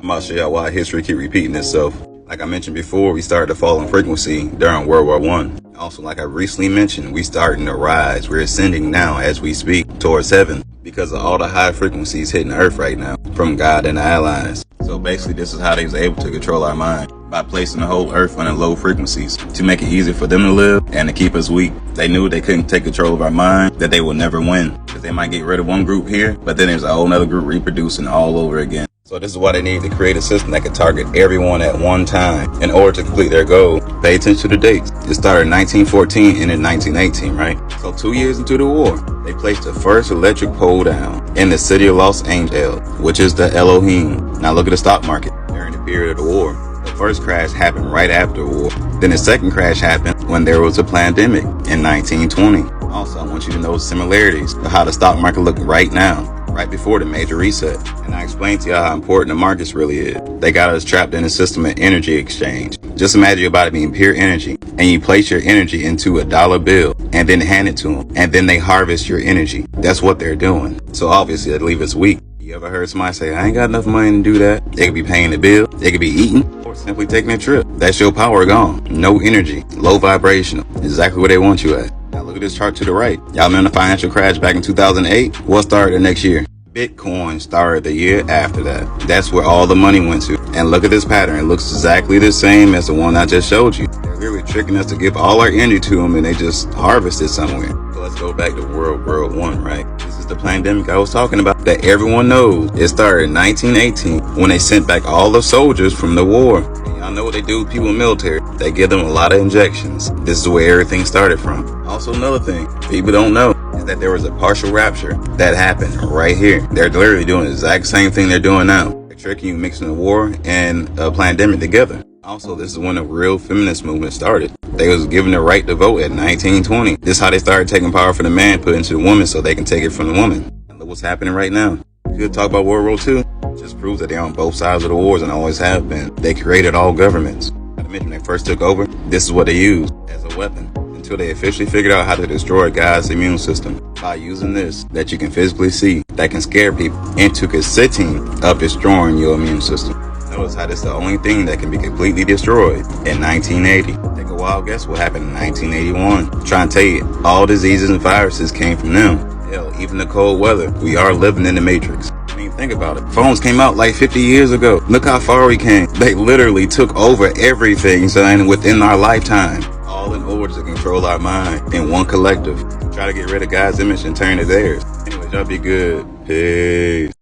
I'm about to show y'all why history keep repeating itself. Like I mentioned before, we started to fall in frequency during World War I. Also, like I recently mentioned, we starting to rise. We're ascending now as we speak towards heaven because of all the high frequencies hitting the earth right now from God and the allies. So basically, this is how they was able to control our mind, by placing the whole earth on low frequencies to make it easier for them to live and to keep us weak. They knew they couldn't take control of our mind, that they would never win, because they might get rid of one group here, but then there's a whole nother group reproducing all over again. So this is why they need to create a system that could target everyone at one time in order to complete their goal. Pay attention to the dates. It started in 1914 and in 1918, right? So 2 years into the war, they placed the first electric pole down in the city of Los Angeles, which is the Elohim. Now look at the stock market during the period of the war. The first crash happened right after the war. Then the second crash happened when there was a pandemic in 1920. Also, I want you to know similarities of how the stock market looked right now, right before the major reset. And I explained to y'all how important the markets really is. They got us trapped in a system of energy exchange. Just imagine your body being pure energy, and you place your energy into a dollar bill and then hand it to them, and then they harvest your energy. That's what they're doing. So obviously they leave us weak. You ever heard somebody say, I ain't got enough money to do that? They could be paying the bill, they could be eating, or simply taking a trip. That's your power gone. No energy, low vibrational, exactly where they want you at. Now look at this chart to the right. Y'all remember the financial crash back in 2008? What started the next year? Bitcoin started the year after that. That's where all the money went to. And look at this pattern. It looks exactly the same as the one I just showed you. They're literally tricking us to give all our energy to them, and they just harvest it somewhere. So let's go back to World War I, right? This is the pandemic I was talking about that everyone knows. It started in 1918 when they sent back all the soldiers from the war. And y'all know what they do with people in the military. They give them a lot of injections. This is where everything started from. Also, another thing people don't know is that there was a partial rapture that happened right here. They're literally doing the exact same thing they're doing now. They're tricking you, mixing the war and a pandemic together. Also, this is when the real feminist movement started. They was given the right to vote at 1920. This is how they started taking power from the man, put it into the woman so they can take it from the woman. And look what's happening right now. You could talk about World War II. Just proves that they're on both sides of the wars and always have been. They created all governments. Not to mention, when they first took over, this is what they used as a weapon, until they officially figured out how to destroy God's immune system by using this that you can physically see that can scare people into consisting of destroying your immune system. Notice how this is the only thing that can be completely destroyed in 1980. Take a wild guess what happened in 1981. Trying to tell you, all diseases and viruses came from them. Hell, even the cold weather. We are living in the Matrix. I mean, think about it. Phones came out like 50 years ago. Look how far we came. They literally took over everything, son, within our lifetime. All in order to control our mind in one collective. Try to get rid of God's image and turn it theirs. Anyways, y'all be good. Peace.